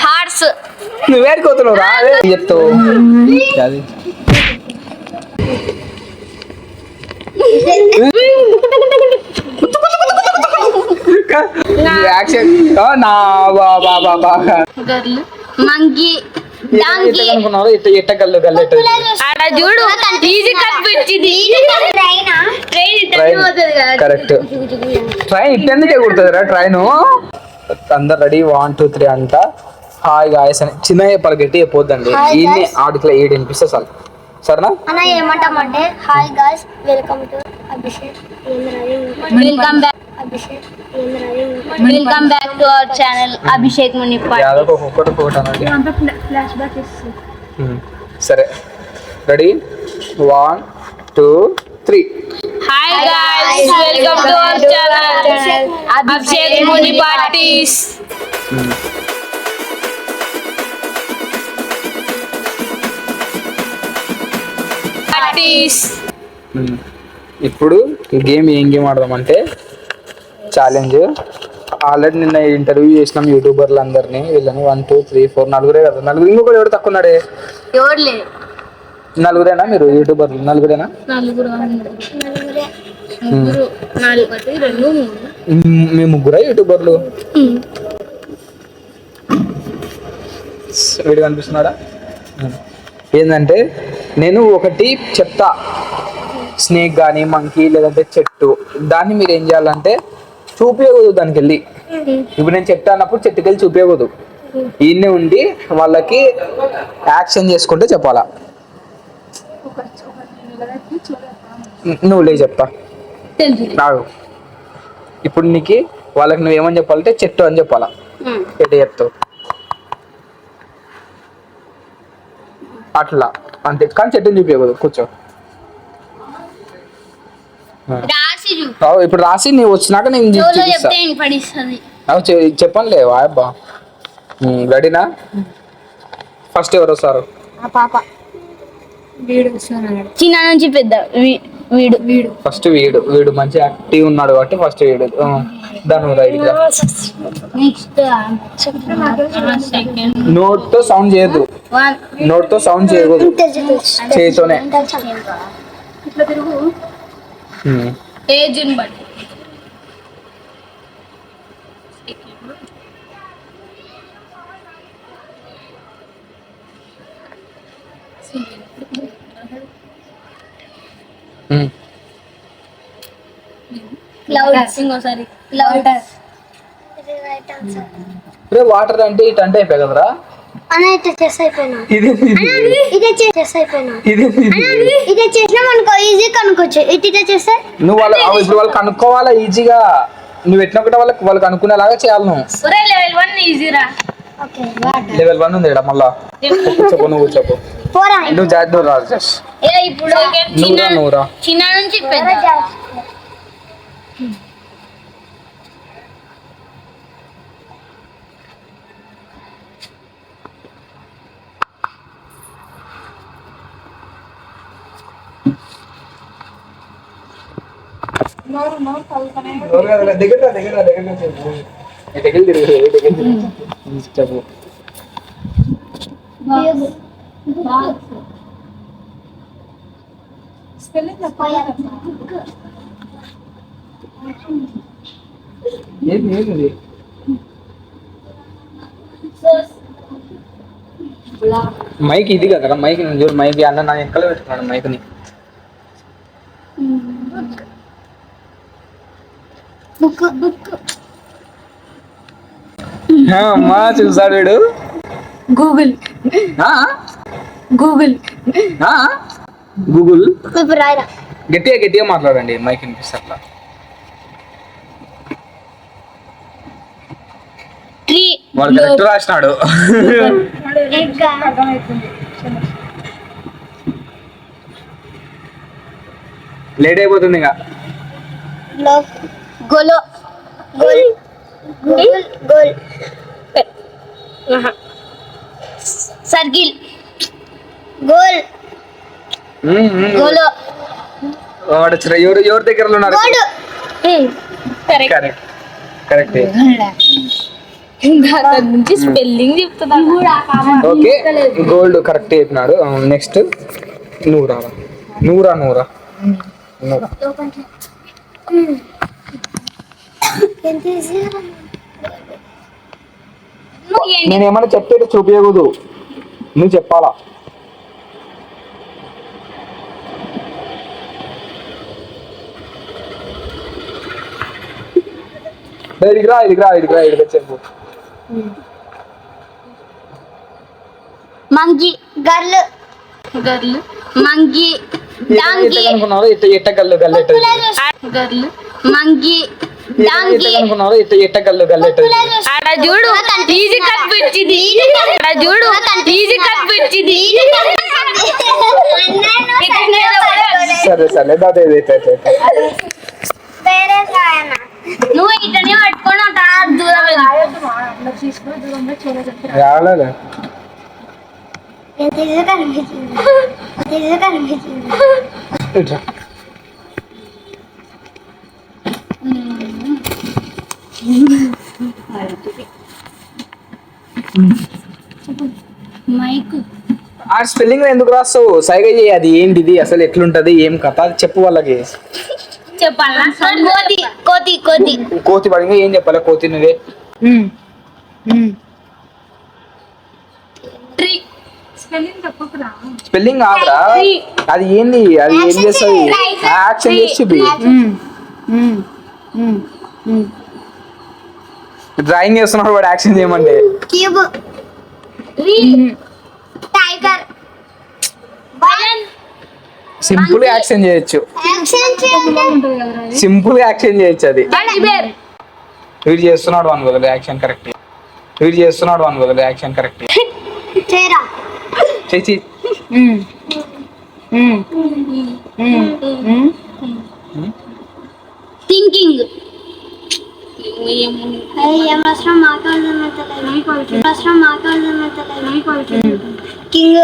Horse. నువ్వు ఏడుకోతున్నావు రా చెప్తావు అది యాక్షన్ నా బాబా మంకీ ఎట్టగల్లు గల్లు ఆడ చూడు ఈజీ కనిపించింది. కరెక్ట్ ట్రైన్ ఇట్టెందుకే కుడుతుందిరా ట్రైన్. అందరు రెడీ 1 2 3 అంట. హాయ్ గాయస్ అని చిన్న చెప్పాలి గట్టి చెప్పొద్దండి. ఈయన్ని ఆడికి ఏడు వినిపిస్తే చాలు సరేనా అన్న ఏమంటామంటే hi guys welcome to Abhishek welcome back to our channel Abhishek Munipati. Yadav ఒక్కొక్కటి ఫోటో ఫ్లాష్ బ్యాక్ ఇస్తుంది. సరే ready 1 2 3. Hi guys welcome to our channel Abhishek Munipati's. ఇప్పుడు ఈ గేమ్ ఏం గేమ్ ఆడదామంటే ఛాలెంజ్. ఆల్రెడీ నిన్న ఇంటర్వ్యూ చేసినాం యూట్యూబర్లు అందరినీ. వీళ్ళని 1 2 3 4 నలుగురే కదా. నలుగురు ఇంకొకటి ఎవరు తక్కువ ఉన్నాడే? ఎవరు లేదు. నలుగురేనా మీరు యూట్యూబర్లు? నలుగురేనా? మేము ముగ్గురా యూట్యూబర్లు? వీడియో కనిపిస్తున్నాడా? ఏంటంటే నేను ఒకటి చెప్తా, స్నేక్ కానీ మంకీ లేదంటే చెట్టు. దాన్ని మీరు ఏం చేయాలంటే చూపించకూడదు దానికి వెళ్ళి. ఇప్పుడు నేను చెట్టు అన్నప్పుడు చెట్టుకి వెళ్ళి చూపించకూడదు. ఈయన్నే ఉండి వాళ్ళకి యాక్షన్ చేసుకుంటే చెప్పాలా. నువ్వు లే చెప్తా నాకు. ఇప్పుడు నీకు వాళ్ళకి నువ్వేమని చెప్పాలంటే చెట్టు అని చెప్పాలా. ఎట్ట చెప్తావు అట్లా అంతే. కానీ చెట్టుని చూపించకూడదు. కూర్చో. ఇప్పుడు రాసి నీవు వచ్చినాక నేను చెప్పను లేవా అబ్బా. రెడీనా? ఫస్ట్ ఎవరు వస్తారు? చిన్న నుంచి పెద్ద వీడు ఫస్ట్ వీడు మంచి యాక్టివ్ ఉన్నాడు కాబట్టి ఫస్ట్ వీడు. దాని రైట్ గా నోట్ తో సౌండ్ చేయదు. నోట్ తో సౌండ్ చేయకూడదు, చేతోనే. ఏజ్ బట్టి వాటర్ అంటే ఇటు అంటే అయిపోయి కదరా. నువ్వు ఇప్పుడు వాళ్ళు కనుక్కోవాలా ఈజీగా. నువ్వు ఎట్లా వాళ్ళకి అనుకునేలాగా చేయాలి. లెవెల్ 1 ఉంది ఇక్కడ. మళ్ళా చెప్పు నువ్వు చెప్పు. నువ్వు జాగ్రత్త రాజు. చిన్న నుంచి పెద్ద. చెప్పు. మైక్ ఇది కదరా. మైక్ చూడు. మైక్ అన్న నా వెనకాల పెట్టుకున్నాడు మైక్ని. అమ్మా చూసాడు వీడు. గూగుల్ గూగుల్ గట్టిగా మాట్లాడండి. మైక్ వినిపిస్తే అట్లా. వాడు కరెక్ట్ రాసినాడు. లేట్ అయిపోతుంది ఇంకా. సర్కిల్ ఎవరి దగ్గర ఉన్నారు? కరెక్ట్. దాని నుంచి స్పెల్లింగ్ చెప్తున్నా ఓకే గోల్డ్ కరెక్ట్ చెప్పినాడు. నెక్స్ట్ నూరా నూరా నూరా నూరా ఎంత ఈజీ. నేను ఏమన్నా చెప్పేది చూపించకూడదు, నువ్వు చెప్పాలా. ఇదిగిరా చెప్పు. Monkey girl girl monkey donkey అనుకున్నావు ఎట్ట గల్లు గల్లెట్ట గర్ల్ మంకీ డాంకీ అనుకున్నావు ఎట్ట గల్లు గల్లెట్ట ఆడ చూడు ఈజీ కనిపించింది, ఆడ చూడు ఈజీ కనిపించింది. సరే సరే అదే వేరే సాయన నువ్వు ఇటనే పట్టుకొని అంత దూరం రాలేదు. ఎంత ఈజీ కనిపించింది, ఈజీ కనిపించింది. మైక్ ఆ స్పెల్లింగ్ ఎందుకు రాస్తావు? సైగ చేయి, అది ఏంటిది అసలు ఎట్లుంటది ఏం కథ అది చెప్పు వాళ్ళకి. చెప్పాలా? కోతి కోతి కోతి కోతి పడిగా ఏం చెప్పాలి? కోతి నువ్వే ట్రీ స్పెల్లింగ్ కాదురా, అది ఏంది, అది ఏం చేస్తుంది? యాక్షన్ చేసి చూపి. డ్రాయింగ్ చేస్తున్నాడు వాడు యాక్షన్ చేయమంటే. క్యూబ్ టైగర్ సింపుల్ యాక్షన్ చేయొచ్చు, యాక్షన్ చేయండి. సింపుల్ యాక్షన్ చేయొచ్చు. అది వీడు చేస్తున్నాడు అని వదిలే యాక్షన్ కరెక్ట్, వీడు చేస్తున్నాడు అని వదిలే యాక్షన్ కరెక్ట్. చేరా చేసి థింకింగ్ ఏం రాష్ట్రం మాట్లాడలేదు, రాష్ట్రం మాట్లాడలేదు. కింగ్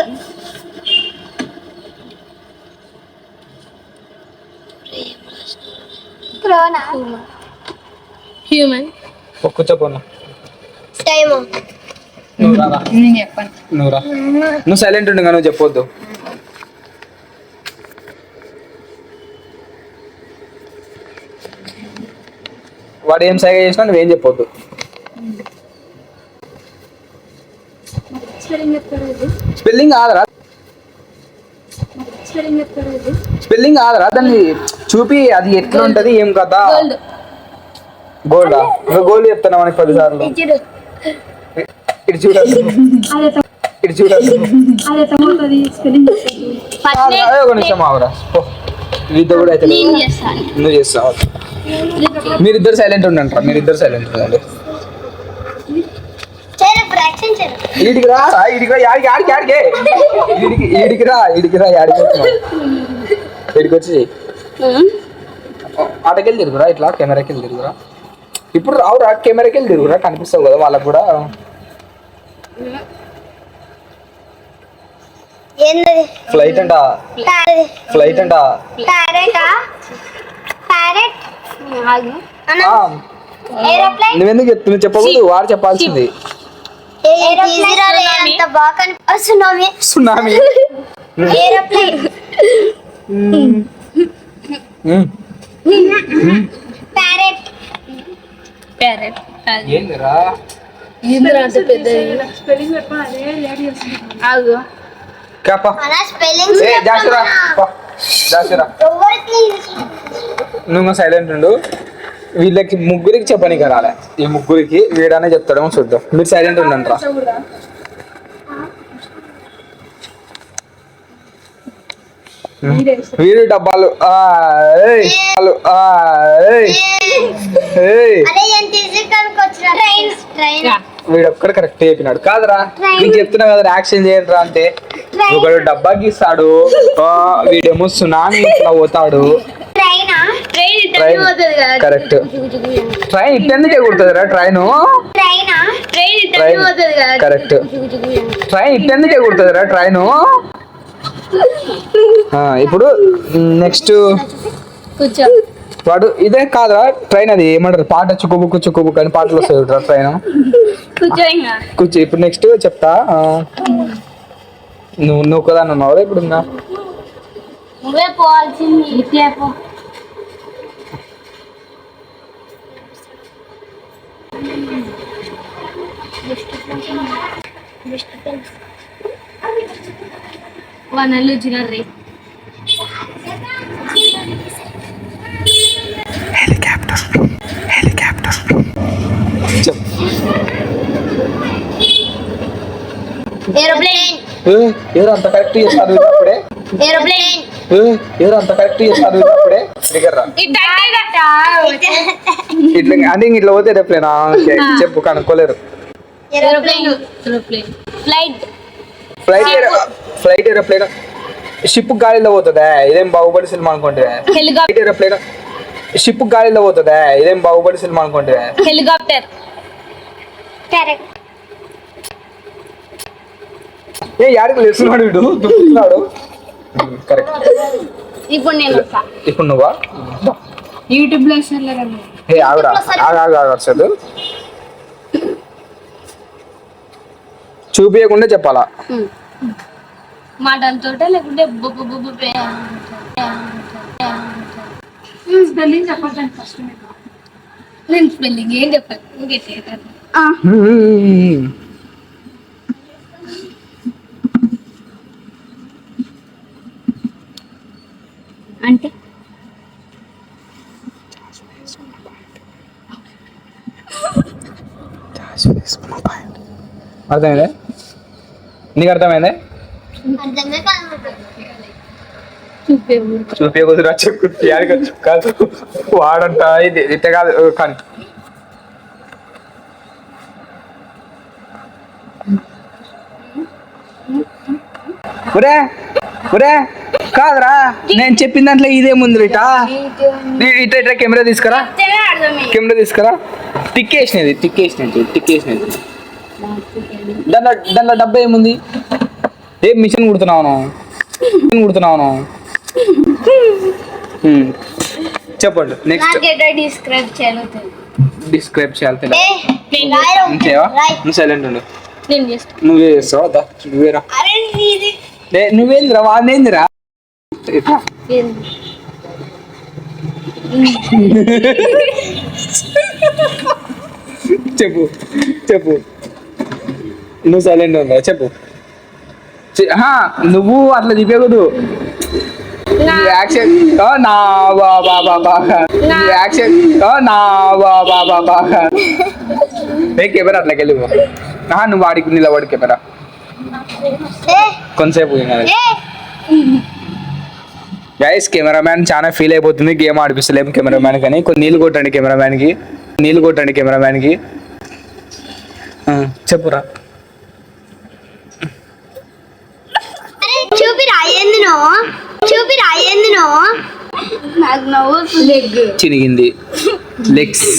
క్రోనా హ్యూమన్ కూర్చోపోను. టైము నువ్వు రారా, నువ్వు రా, నువ్వు సైలెంట్ ఉండు, నువ్వు చెప్పొద్దు. వాడు ఏం సైగ చేసినా నువ్వేం చెప్పొద్దు. స్పెల్లింగ్ కాదురా, స్పెల్లింగ్ కాదురా, దాన్ని చూపి అది ఎట్లా ఉంటది ఏం కదా. గోల్డా? గోల్డ్ చెప్తాను మనకి 10 సార్లు. ఇటు చూడాలి, ఇటు చూడాలి. ఒక నిమిషం ఆవురా, వీడితో కూడా అయితే నువ్వు చేస్తావు. మీరిద్దరు సైలెంట్ ఉండండి, మీరిద్దరు సైలెంట్ ఉండండి. ఈడికి రా, ఈడికి రా, యాడికి ఈడికి రా, యాడికి ఇడికి వచ్చి అటకెళ్ళి తిరుగురా, ఇట్లా కెమెరాకి వెళ్ళి తిరుగురా. ఇప్పుడు రావురా, కెమెరాకి వెళ్ళి తిరుగురా, కనిపిస్తావు కదా వాళ్ళకు కూడా. ఫ్లైట్ అంట, ఫ్లైట్ అంట. నువ్వెందుకు నువ్వు చెప్పకూడదు, వాడు చెప్పాల్సింది. సునామీ ప్యారెట్ ఏందిరా? నువ్వు సైలెంట్ ఉండు, వీళ్ళకి ముగ్గురికి చెప్పనీకి రాలే. ఈ ముగ్గురికి వీడనే చెప్తాడేమో చూద్దాం. మీరు సైలెంట్ ఉండండి రా. వీడు డబ్బాలు వీడు ఒక్కడ కరెక్ట్ చెప్పినాడు కాదురా. నీకు చెప్తున్నా కదా యాక్షన్ చేయండి రా అంటే. ఒకడు డబ్బా గీస్తాడు, వీడేమో సునామీ ఇట్లా పోతాడు. కరెక్ట్. ట్రైన్ ఇట్టెందుకే కుడుతుందిరా? Train correct. ట్రైన్ ఇట్టెందుకే కుడుతుందిరా? ట్రైన్. ఇప్పుడు నెక్స్ట్ కూర్చో. వాడు ఇదే కాదురా ట్రైన్, అది ఏమంటారు పాట చుక్కుబుక్కు అని పాటలు వస్తాయి ట్రైన్. కూర్చో. ఇప్పుడు నెక్స్ట్ చెప్తా. నువ్వు కదా ఉన్నావు ఇప్పుడు ఇంకా నువ్వే పోవాల్సింది. వనలు జిగర్రీ హెలికాప్టర్ చెప్పు. ఏరోప్లేన్. ఎవరు అంత కరెక్ట్ చేస్తారు అప్పుడే? ఏరోప్లేన్. ఎవరు అంత కరెక్ట్ చేస్తారు అప్పుడే? దగ్గర ఇట్లా అంటే ఇట్లా పోతే ఏరోప్లేనా? చెప్పు, కనుక్కోలేరు. ఏరోప్లేన్. Flight aeroplane. షిప్ గాలిలో పోతుందా? ఇదేం బాహుబలి సినిమా అనుకుంటే. Flight aeroplane. షిప్ గాలిలో పోతుందా? ఇదేం బాహుబలి సినిమా అనుకుంటే. హెలికాప్టర్. కరెక్ట్. ఏ యాడికి లేస్తున్నాడు వీడు, దుక్కుతున్నాడు. కరెక్ట్. ఇప్పుడు నేను ఇప్పుడు నువ్వా? యూట్యూబ్ లో ఏ ఆగురా, ఆగదు చూపించకుండా చెప్పాలా? మాటలతో లేకుంటే స్పెల్లింగ్ చెప్పండి ఫస్ట్. నేను స్పెల్లింగ్ ఏం చెప్పాను. అంటే అర్థమైందే? నీకు అర్థమైందే? అర్థమే కాదు. చూపే కుదురా చెప్పు. కాదు వాడంట ఇది ఇట్ట కాదు కానీ ఒరే కాదురా, నేను చెప్పిన దాంట్లో ఇదే ముందు ఇట ఇట్లా కెమెరా తీసుకురా. టిక్ వేసినది. దాంట్లో డబ్బా ఏముంది? ఏం మిషన్ కుడుతున్నావు? చెప్పండి నెక్స్ట్. డిస్క్రైబ్ చేయాలి. నువ్వు సైలెంట్ ఉండు. నువ్వే చేస్తావా? నువ్వేరా. నువ్వేందిరా? వాడినేందిరా? చెప్పు. నువ్వు సైలెంట్ ఉందా? చెప్పు. నువ్వు అట్లా చెప్పకూడదు. యాక్షన్ నా కెమెరా అట్లా వెళ్ళి నువ్వు వాడికి నిలబడి కెమెరా కొంతసేపు. గైస్ కెమెరామ్యాన్ చాలా ఫీల్ అయిపోతుంది. గేమ్ ఆడిపిస్తలేము కెమెరామ్యాన్ కానీ. కొన్ని నీళ్ళు కొట్టండి కెమెరామ్యాన్కి. చెప్పురా. చినిగింది. లెగ్స్,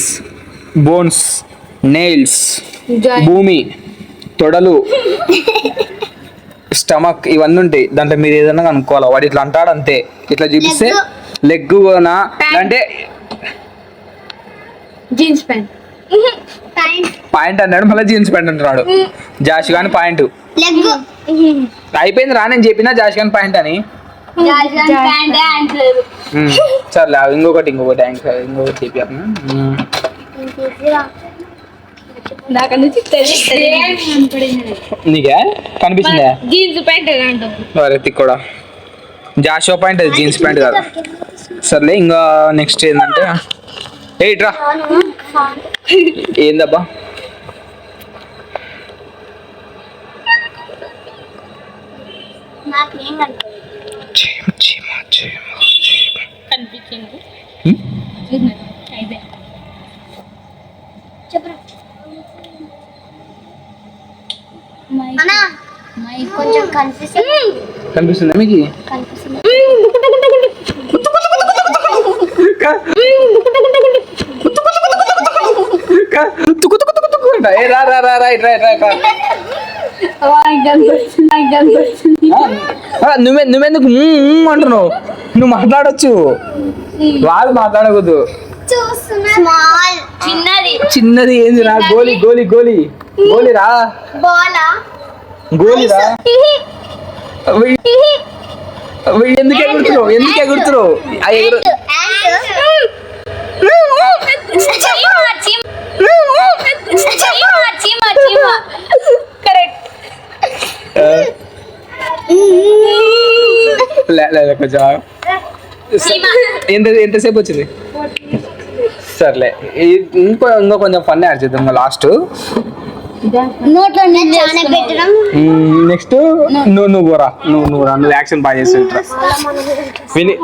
బోన్స్, నెయిల్స్, భూమి, తొడలు, స్టమక్ ఇవన్నీ ఉంటాయి దాంట్లో. మీరు ఏదైనా కనుక్కోవాలి. వాడు ఇట్లా అంటాడు అంతే. ఇట్లా చూపిస్తే లెగ్ అంటే జీన్స్ ప్యాంట్ అన్నాడు, మళ్ళీ జీన్స్ ప్యాంట్ అంటున్నాడు. జాష్ గాని పాయింట్ అయిపోయింది రా. నేను చెప్పినా జాష్ గాని పాయింట్ అని. సర్లే ఇంకొకటి చెప్పి నీకే కనిపించిందా? జీన్స్ ప్యాంట్ కూడా జాషో పాయింట్, అది జీన్స్ ప్యాంట్ కాదు. సర్లే ఇంకా నెక్స్ట్ ఏంటంటే ఏట్రా ఏందబ్బా? కనిపించింది. కొంచెం కనిపిస్తుందా మీకు? నువ్వెందుకు అంటున్నావు? నువ్వు మాట్లాడొచ్చు, వాళ్ళు మాట్లాడకూడదు. స్మాల్ చిన్నది. చిన్నది ఏంది రా? గోలి గోలి గోలి గోలి రా, బాలా గోలి రా. ఎందుకు ఎగురుతున్నావు? ఎందుకు ఎగురుతున్నావు? ఆ ఎగురు కొంచెం ఎంతసేపు వచ్చింది? సర్లే, ఇంకో కొంచెం ఫన్ యాడ్ చేద్దాం లాస్ట్. నోట్లో చాలా పెట్టడం. నెక్స్ట్ నువ్వు రా, నువ్వు యాక్షన్ బాగా చేసి విని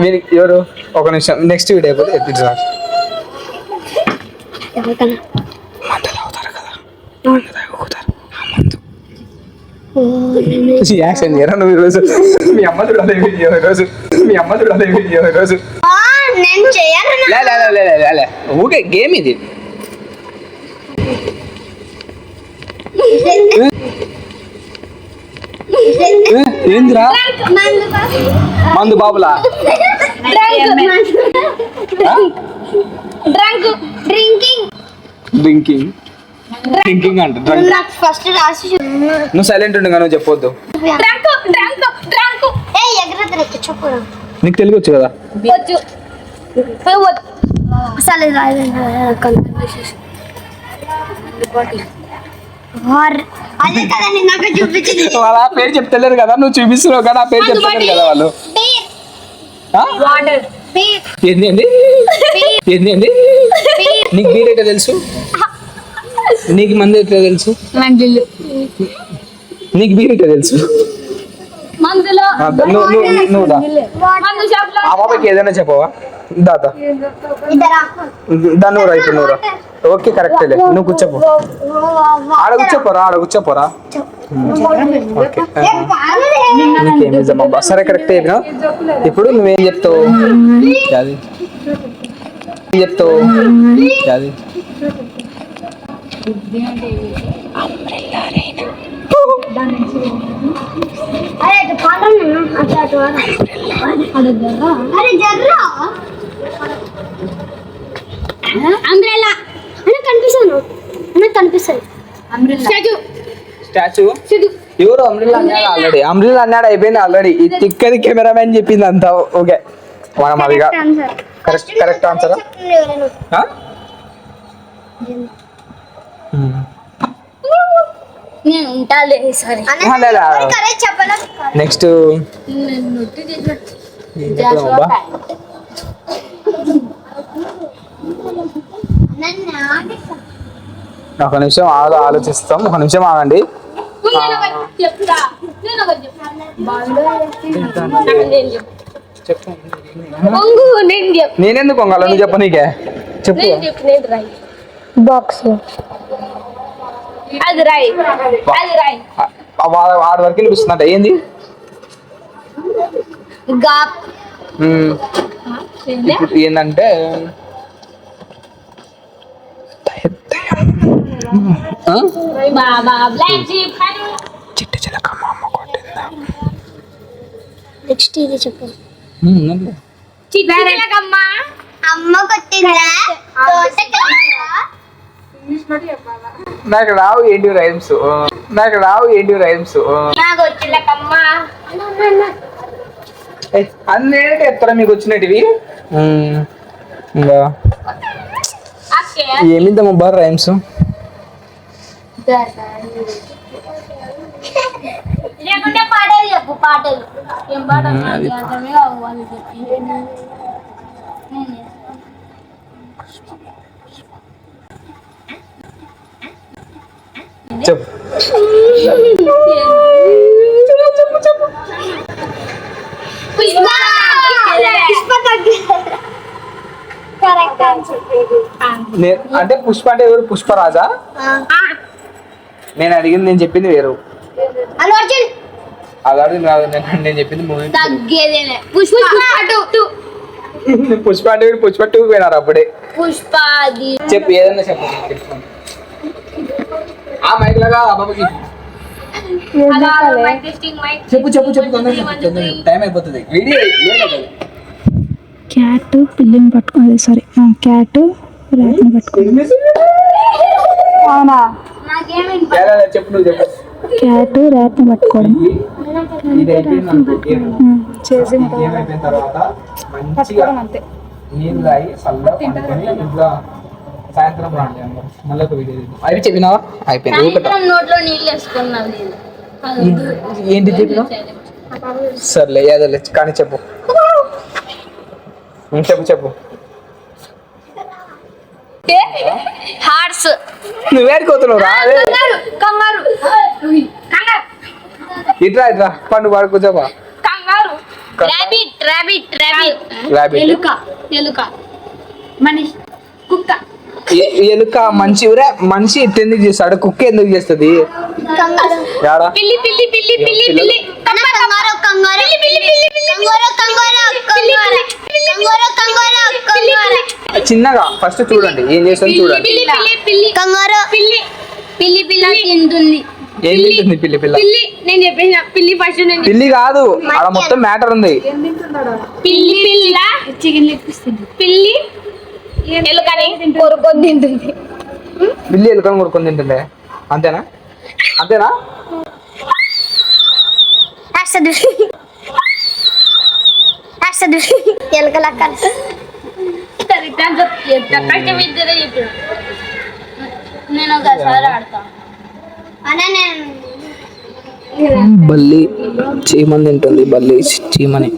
విని ఎవరు? ఒక నిమిషం, నెక్స్ట్ వీడియో అయిపోతే ఎత్తిరా. మందులు అవుతారు కదా, మందు తాగుతారు. యాక్షన్ చేయరా నువ్వు ఈరోజు? మీ అమ్మ చూడాలి వీడియో ఈరోజు, మీ అమ్మ చూడాలి వీడియో ఈరోజు. నేను చేయాలి. ఊకే గేమ్ ఇది. ఏంద్రా? మందు బాబులా? డ్రింకింగ్ డ్రింకింగ్ అంట. ఫస్ట్ రాసి నువ్వు సైలెంట్ ఉండు, నువ్వు చెప్పొద్దు. చెప్పు. నీకు తెలుగు వచ్చు కదా? అసలు అదే కదండి నాకు చూపించింది. వాళ్ళ పేరు చెప్తలేరు కదా, నువ్వు చూపిస్తున్నావు కదా, ఆ పేరు చెప్తలేరు కదా వాళ్ళు. ఏంది ఏంది ఏంది ఏంది? నీకు బీర్ ఎట్లా తెలుసు? నీకు మంది ఎట్లా తెలుసు? నీకు బీర్ ఎట్లా తెలుసు? నువ్వు దా, ఆ బాబాకి ఏదైనా చెప్పవా? దాదా దాన్ని రా, ఇప్పుడు నువ్వు రా. ఓకే కరెక్ట్, నువ్వు కూర్చోపో. ఆడ కూర్చోపోరా. ఓకే, నీకేం నిజమబ్బా. సరే కరెక్ట్ అయినా. ఇప్పుడు నువ్వేం చెప్తావు? అది ఏం చెప్తావు? అది స్టాచ్యూ ఎవరు? అమ్రిల్లా అన్నాడు ఆల్రెడీ. అమ్రిల్లా అన్నాడు, అయిపోయింది ఆల్రెడీ. ఈ తిక్కది కెమెరామెన్ చెప్పింది అంతా. ఓకే, మనం అదిగా కరెక్ట్ ఆన్సరా? నెక్స్ట్ ఒక నిమిషం ఆలోచిస్తాం. ఒక నిమిషం ఆగండి. నేనెందుకు కొంగాల? నువ్వు చెప్ప. నీకే చెప్పు. బాక్స్ ఆడి వరకు వినిపిస్తుందంట. ఏంది? ఇప్పుడు ఏంటంటే చిట్ట చిలక మా అమ్మ కొట్టిందా? నెక్స్ట్ ఇది చెప్పు. అమ్మ కొట్టిందా? నాకు రావు ఏంటి రైమ్స్, నాకు చిలకమ్మ అన్నీ ఎత్తరా మీకు వచ్చినటివి? ఇంకా ఏమిద్దాం బాగా రైమ్స్. లేకుంటే పాటలు చెప్పు. పాటలు ఏం పాటలు? చెప్పు. అంటే పుష్ప అంటే ఎవరు? పుష్పరాజా? నేను అడిగింది, నేను చెప్పింది వేరు. అలాంటి నేను చెప్పింది మూవీ. పుష్ప అంటే పుష్ప 2 పోయినారు అప్పుడే. పుష్ప చెప్పు, ఏదన్నా చెప్పు. ఆ మైక్ లాగా బాబాకి చెప్పు తొందరగా టైం అయిపోతుంది వీడియో లేట్ అవుతుంది. క్యాట్ పిల్లిని పట్టుకోవాలి. సారీ, క్యాట్ ర్యాట్ని పట్టుకోవాలి. అవునా? చెప్పు నువ్వు చెప్పు. క్యాట్ ర్యాట్ని పట్టుకోవడం ఇది అయిపోయింది అనుకో, game. చేసి ఈ game అయిపోయిన తర్వాత మంచిగా పట్టుకోవడం అంతే. నీళ్ళు తాగి చల్లగా పండుకొని ఇంట్లో సాయంత్రం రాండి అందరూ. మళ్ళీ ఒక వీడియో తీద్దాం. అవి చెప్పినావా? అయిపోయింది. ఊకట. నోట్లో నీళ్ళు వేసుకున్నాం ఏంటి చెప్పినావు? సర్లే ఏదోలే కానీ చెప్పు. చెప్పు హార్స్, నువ్వేడుకోతున్నావు రా. కంగారు, ఇట్రా పండు వాడు కూర్చోపా. కంగారు, రాబిట్, ఎలుక, మనిషి, కుక్క, ఎలుక, మనిషి ఇట్ ఎందుకు చేస్తాడు? కుక్క ఎందుకు చేస్తుంది? యాడా? పిల్లి, చిన్నగా ఫస్ట్ చూడండి ఏం చేస్తుంది చూడండి. తింటుంది. ఏం తింటుంది పిల్ల? నేను చెప్పేసిన పిల్లి ఫస్ట్. పిల్లి కాదు, అక్కడ మొత్తం మ్యాటర్ ఉంది. పిల్లి ఎలుకని కొరుకొని తింటుంది. పిల్లి ఎలుకని కొడుకొని తింటుండే. అంతేనా? నేను ఒకసారి ఆడతా. బల్లి చీమని తింటుంది. బల్లి చీమని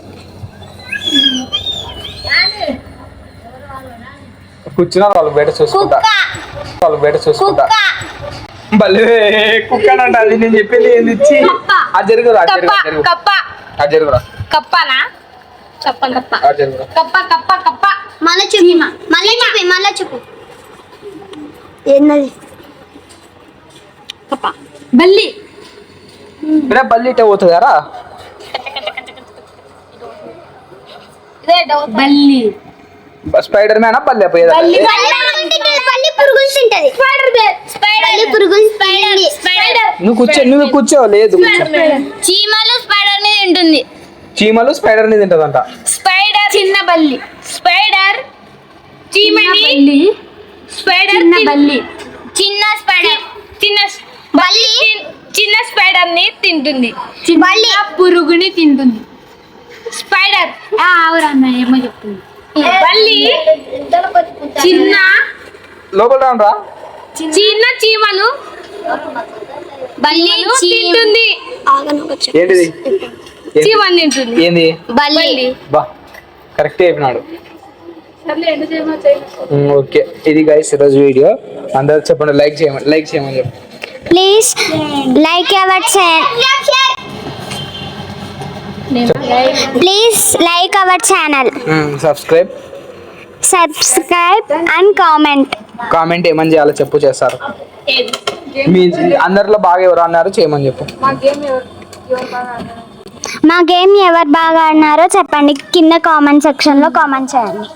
కూర్చున్నారు వాళ్ళు బయట చూసుకుంటా. బల్లి కుక్కనంట. అది నేను చెప్పింది ఏంది ఇచ్చి అది జరుగురా. కప్పనా? కప్ప. మళ్ళీ చెప్పు ఏంటది? కప్ప. బల్లి, బల్లి ఇట్ట పోతుందారా? బల్లి, స్పైడర్ మ్యానా? బల్లి పోయేదా? నువ్వు కూర్చో. లేదు చీమలు స్పైడర్ ని తింటుంది. చీమలు స్పైడర్ ని తింటదంట. స్పైడర్ చిన్న బల్లి, స్పైడర్ చీమని, స్పైడర్ బల్లి, చిన్న స్పైడర్ ని తింటుంది. బల్లి పురుగుని తింటుంది. స్పైడర్ ఏమో చెప్తుంది. బల్లి చిన్న లోపల రానరా. చిన్న చీమలు బల్లి తింటుంది. ఏంటిది? చీమని తింటుంది. ఏంది? బల్లి. బా కరెక్ట్ చెప్పినాడు. ఓకే, ఇది గైస్ ఈరోజు వీడియో. అందరూ చెప్పండి, లైక్ చేయమని చెప్పండి. Please like our channel. Subscribe and comment ఏమని చేయాలో చెప్పు, చేస్తారు. మీ అందరిలో బాగా ఎవరు అన్నారు చేయమని చెప్పు. మా గేమ్ ఎవరు బాగా ఆడినారో చెప్పండి. కింద కామెంట్ సెక్షన్ లో కామెంట్ చేయండి.